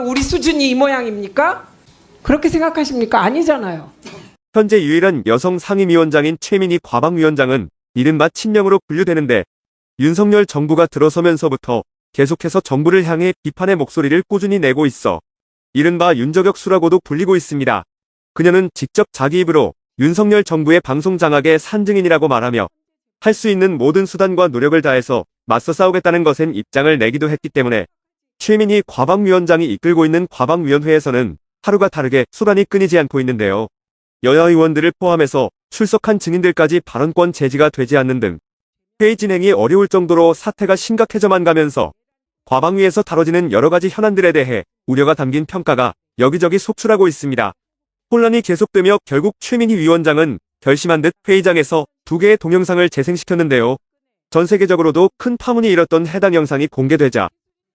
우리 수준이 이 모양입니까? 그렇게 생각하십니까? 아니잖아요. 현재 유일한 여성 상임위원장인 최민희 과방위원장은 이른바 친명으로 분류되는데 윤석열 정부가 들어서면서부터 계속해서 정부를 향해 비판의 목소리를 꾸준히 내고 있어 이른바 윤저격수라고도 불리고 있습니다. 그녀는 직접 자기 입으로 윤석열 정부의 방송 장악의 산증인이라고 말하며 할 수 있는 모든 수단과 노력을 다해서 맞서 싸우겠다는 것엔 입장을 내기도 했기 때문에 최민희 과방위원장이 이끌고 있는 과방위원회에서는 하루가 다르게 소란이 끊이지 않고 있는데요. 여야 의원들을 포함해서 출석한 증인들까지 발언권 제지가 되지 않는 등 회의 진행이 어려울 정도로 사태가 심각해져만 가면서 과방위에서 다뤄지는 여러가지 현안들에 대해 우려가 담긴 평가가 여기저기 속출하고 있습니다. 혼란이 계속되며 결국 최민희 위원장은 결심한 듯 회의장에서 2개의 동영상을 재생시켰는데요. 전 세계적으로도 큰 파문이 일었던 해당 영상이 공개되자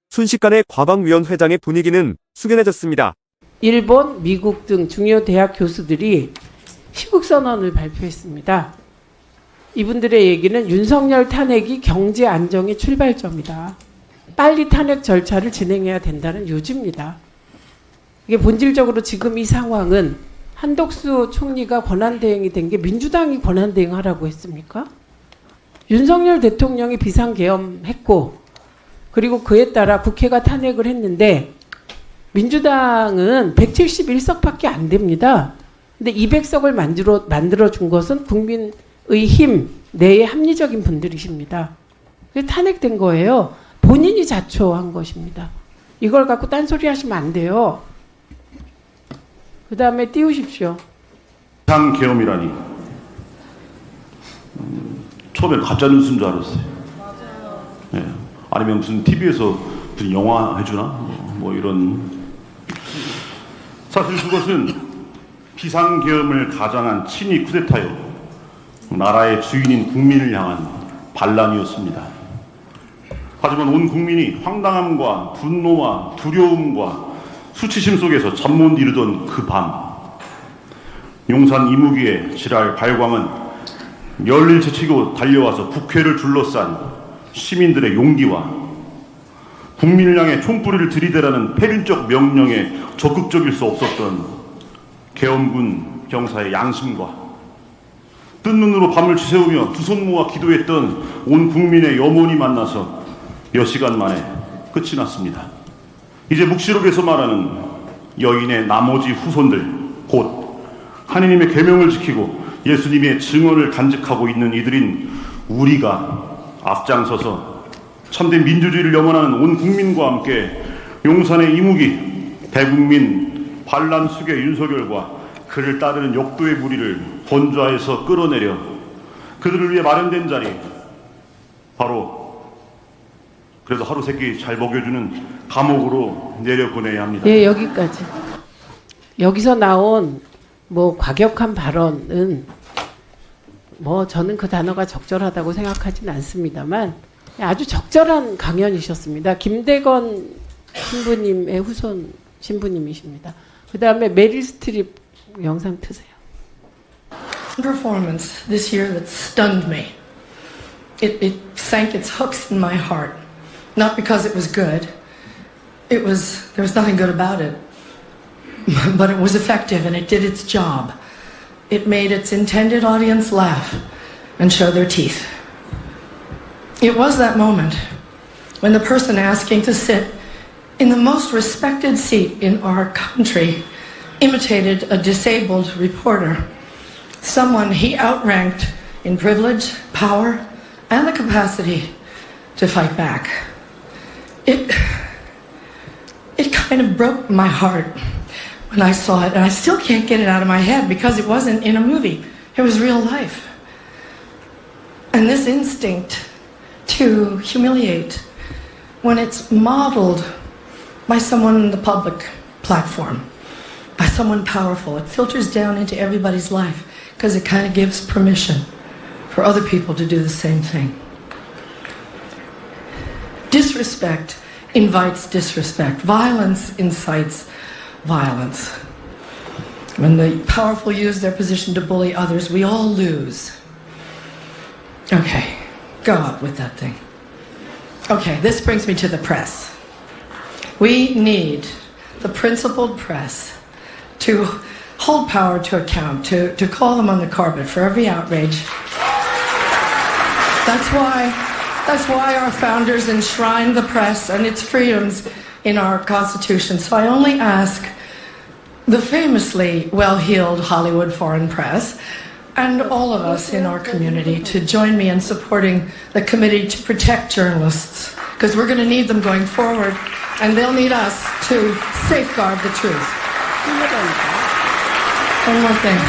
순식간에 과방위원회장의 분위기는 숙연해졌습니다. 일본, 미국 등 중요 대학 교수들이 시국선언을 발표했습니다. 이분들의 얘기는 윤석열 탄핵이 경제 안정의 출발점이다. 빨리 탄핵 절차를 진행해야 된다는 요지입니다. 이게 본질적으로 지금 이 상황은 한덕수 총리가 권한대행이 된 게 민주당이 권한대행하라고 했습니까? 윤석열 대통령이 비상계엄했고 그리고 그에 따라 국회가 탄핵을 했는데 민주당은 171석밖에 안 됩니다. 근데 200석을 만들어 준 것은 국민의 힘 내의 합리적인 분들이십니다. 그게 탄핵된 거예요. 본인이 자초한 것입니다. 이걸 갖고 딴소리 하시면 안 돼요. 그 다음에 띄우십시오. 비상계엄이라니. 처음에 가짜뉴스인 줄 알았어요. 맞아요. 예. 아니면 무슨 TV에서 무슨 영화 해주나? 뭐 이런. 사실 그것은 비상계엄을 가장한 친위 쿠데타요. 나라의 주인인 국민을 향한 반란이었습니다. 하지만 온 국민이 황당함과 분노와 두려움과 수치심 속에서 잠 못 이루던 그 밤, 용산 이무기의 지랄 발광은 열일 제치고 달려와서 국회를 둘러싼 시민들의 용기와 국민을 향해 총구리를 들이대라는 패륜적 명령에 적극적일 수 없었던 계엄군 병사의 양심과 뜬 눈으로 밤을 지새우며 두 손 모아 기도했던 온 국민의 염원이 만나서 몇 시간 만에 끝이 났습니다. 이제 묵시록에서 말하는 여인의 나머지 후손들, 곧 하느님의 계명을 지키고 예수님의 증언을 간직하고 있는 이들인 우리가 앞장서서 참된 민주주의를 염원하는 온 국민과 함께 용산의 이무기, 대국민 반란 수괴 윤석열과 그를 따르는 역도의 무리를 본좌에서 끌어내려 그들을 위해 마련된 자리, 바로 그래도 하루 세끼 잘 먹여주는 감옥으로 내려보내야 합니다. 예, 여기까지. 여기서 나온 뭐 과격한 발언은 뭐 저는 그 단어가 적절하다고 생각하지는 않습니다만 아주 적절한 강연이셨습니다. 김대건 신부님의 후손 신부님이십니다. 그 다음에 메릴 스트립 영상 트세요. Performance this year that stunned me. It sank its hooks in my heart. Not because it was good. There was nothing good about it. But it was effective and it did its job. It made its intended audience laugh and show their teeth. It was that moment when the person asking to sit in the most respected seat in our country imitated a disabled reporter, someone he outranked in privilege, power, and the capacity to fight back. It kind of broke my heart when I saw it, and I still can't get it out of my head because it wasn't in a movie. It was real life. And this instinct to humiliate, when it's modeled by someone in the public platform, by someone powerful, it filters down into everybody's life because it kind of gives permission for other people to do the same thing. Disrespect invites disrespect. Violence incites violence. When the powerful use their position to bully others, we all lose. Okay, go up with that thing. Okay, this brings me to the press. We need the principled press to hold power to account, to call them on the carpet for every outrage. That's why our founders enshrined the press and its freedoms in our Constitution. So I only ask the famously well-heeled Hollywood foreign press and all of us in our community to join me in supporting the committee to protect journalists, because we're going to need them going forward, and they'll need us to safeguard the truth. One more thing.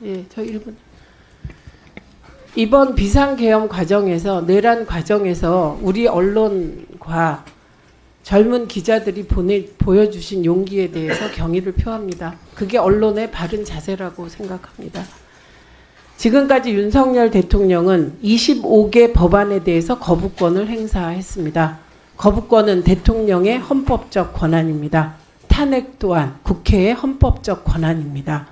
예, 저 1분. 이번 비상계엄 과정에서, 내란 과정에서 우리 언론과 젊은 기자들이 보여주신 용기에 대해서 경의를 표합니다. 그게 언론의 바른 자세라고 생각합니다. 지금까지 윤석열 대통령은 25개 법안에 대해서 거부권을 행사했습니다. 거부권은 대통령의 헌법적 권한입니다. 탄핵 또한 국회의 헌법적 권한입니다.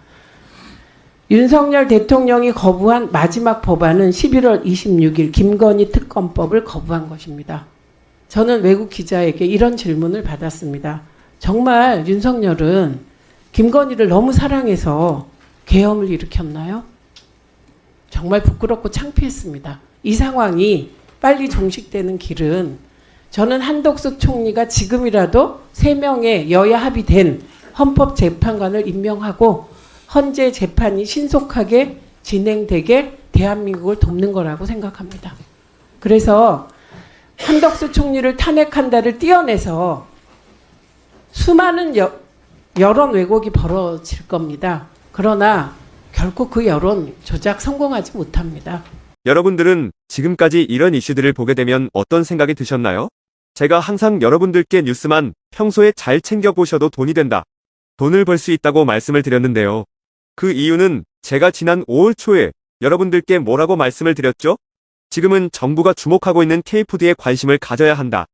윤석열 대통령이 거부한 마지막 법안은 11월 26일 김건희 특검법을 거부한 것입니다. 저는 외국 기자에게 이런 질문을 받았습니다. 정말 윤석열은 김건희를 너무 사랑해서 계엄을 일으켰나요? 정말 부끄럽고 창피했습니다. 이 상황이 빨리 종식되는 길은 저는 한덕수 총리가 지금이라도 3명의 여야 합의된 헌법재판관을 임명하고 헌재 재판이 신속하게 진행되게 대한민국을 돕는 거라고 생각합니다. 그래서 한덕수 총리를 탄핵한다를 띄어내서 수많은 여론 왜곡이 벌어질 겁니다. 그러나 결코 그 여론 조작 성공하지 못합니다. 여러분들은 지금까지 이런 이슈들을 보게 되면 어떤 생각이 드셨나요? 제가 항상 여러분들께 뉴스만 평소에 잘 챙겨보셔도 돈이 된다, 돈을 벌 수 있다고 말씀을 드렸는데요. 그 이유는 제가 지난 5월 초에 여러분들께 뭐라고 말씀을 드렸죠? 지금은 정부가 주목하고 있는 K푸드에 관심을 가져야 한다.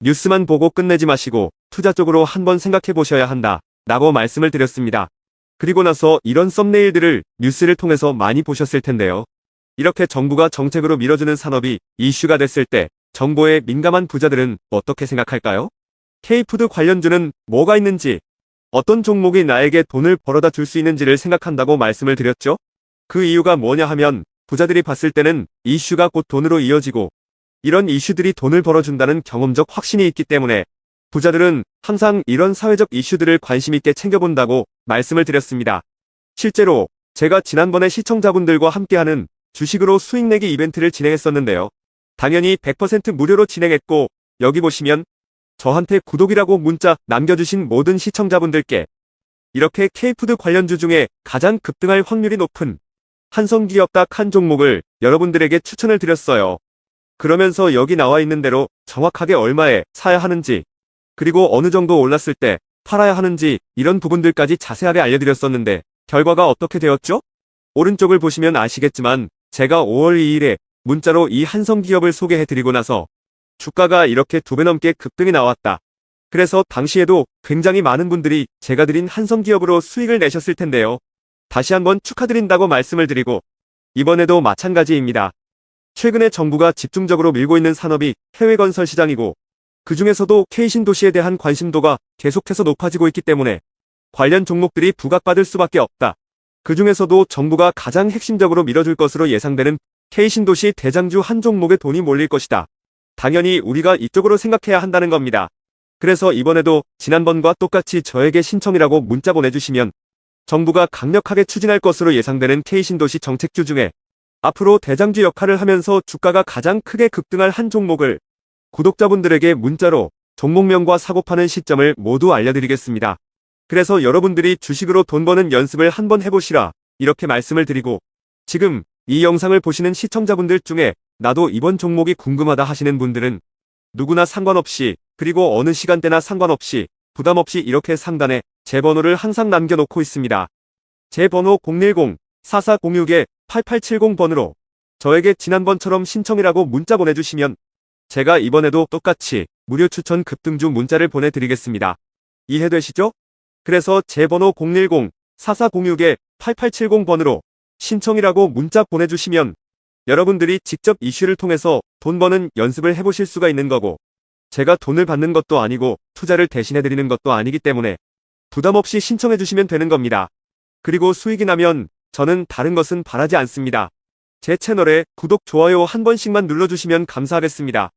뉴스만 보고 끝내지 마시고 투자 쪽으로 한번 생각해 보셔야 한다 라고 말씀을 드렸습니다. 그리고 나서 이런 썸네일들을 뉴스를 통해서 많이 보셨을 텐데요. 이렇게 정부가 정책으로 밀어주는 산업이 이슈가 됐을 때 정보에 민감한 부자들은 어떻게 생각할까요? K푸드 관련주는 뭐가 있는지, 어떤 종목이 나에게 돈을 벌어다 줄 수 있는지를 생각한다고 말씀을 드렸죠? 그 이유가 뭐냐 하면 부자들이 봤을 때는 이슈가 곧 돈으로 이어지고 이런 이슈들이 돈을 벌어준다는 경험적 확신이 있기 때문에 부자들은 항상 이런 사회적 이슈들을 관심 있게 챙겨본다고 말씀을 드렸습니다. 실제로 제가 지난번에 시청자분들과 함께하는 주식으로 수익 내기 이벤트를 진행했었는데요. 당연히 100% 무료로 진행했고, 여기 보시면 저한테 구독이라고 문자 남겨주신 모든 시청자분들께 이렇게 K푸드 관련주 중에 가장 급등할 확률이 높은 한성기업 딱 한 종목을 여러분들에게 추천을 드렸어요. 그러면서 여기 나와 있는 대로 정확하게 얼마에 사야 하는지, 그리고 어느 정도 올랐을 때 팔아야 하는지 이런 부분들까지 자세하게 알려드렸었는데 결과가 어떻게 되었죠? 오른쪽을 보시면 아시겠지만 제가 5월 2일에 문자로 이 한성기업을 소개해드리고 나서 주가가 이렇게 2배 넘게 급등이 나왔다. 그래서 당시에도 굉장히 많은 분들이 제가 드린 한성기업으로 수익을 내셨을 텐데요. 다시 한번 축하드린다고 말씀을 드리고, 이번에도 마찬가지입니다. 최근에 정부가 집중적으로 밀고 있는 산업이 해외 건설 시장이고, 그 중에서도 K신도시에 대한 관심도가 계속해서 높아지고 있기 때문에 관련 종목들이 부각받을 수밖에 없다. 그 중에서도 정부가 가장 핵심적으로 밀어줄 것으로 예상되는 K신도시 대장주 한 종목에 돈이 몰릴 것이다. 당연히 우리가 이쪽으로 생각해야 한다는 겁니다. 그래서 이번에도 지난번과 똑같이 저에게 신청이라고 문자 보내주시면 정부가 강력하게 추진할 것으로 예상되는 K신도시 정책주 중에 앞으로 대장주 역할을 하면서 주가가 가장 크게 급등할 한 종목을 구독자분들에게 문자로 종목명과 사고파는 시점을 모두 알려드리겠습니다. 그래서 여러분들이 주식으로 돈 버는 연습을 한번 해보시라, 이렇게 말씀을 드리고, 지금 이 영상을 보시는 시청자분들 중에 나도 이번 종목이 궁금하다 하시는 분들은 누구나 상관없이, 그리고 어느 시간대나 상관없이 부담없이 이렇게 상단에 제 번호를 항상 남겨놓고 있습니다. 제 번호 010-4406-8870번으로 저에게 지난번처럼 신청이라고 문자 보내주시면 제가 이번에도 똑같이 무료 추천 급등주 문자를 보내드리겠습니다. 이해되시죠? 그래서 제 번호 010-4406-8870번으로 신청이라고 문자 보내주시면 여러분들이 직접 이슈를 통해서 돈 버는 연습을 해보실 수가 있는 거고, 제가 돈을 받는 것도 아니고 투자를 대신해드리는 것도 아니기 때문에 부담 없이 신청해주시면 되는 겁니다. 그리고 수익이 나면 저는 다른 것은 바라지 않습니다. 제 채널에 구독, 좋아요 한 번씩만 눌러주시면 감사하겠습니다.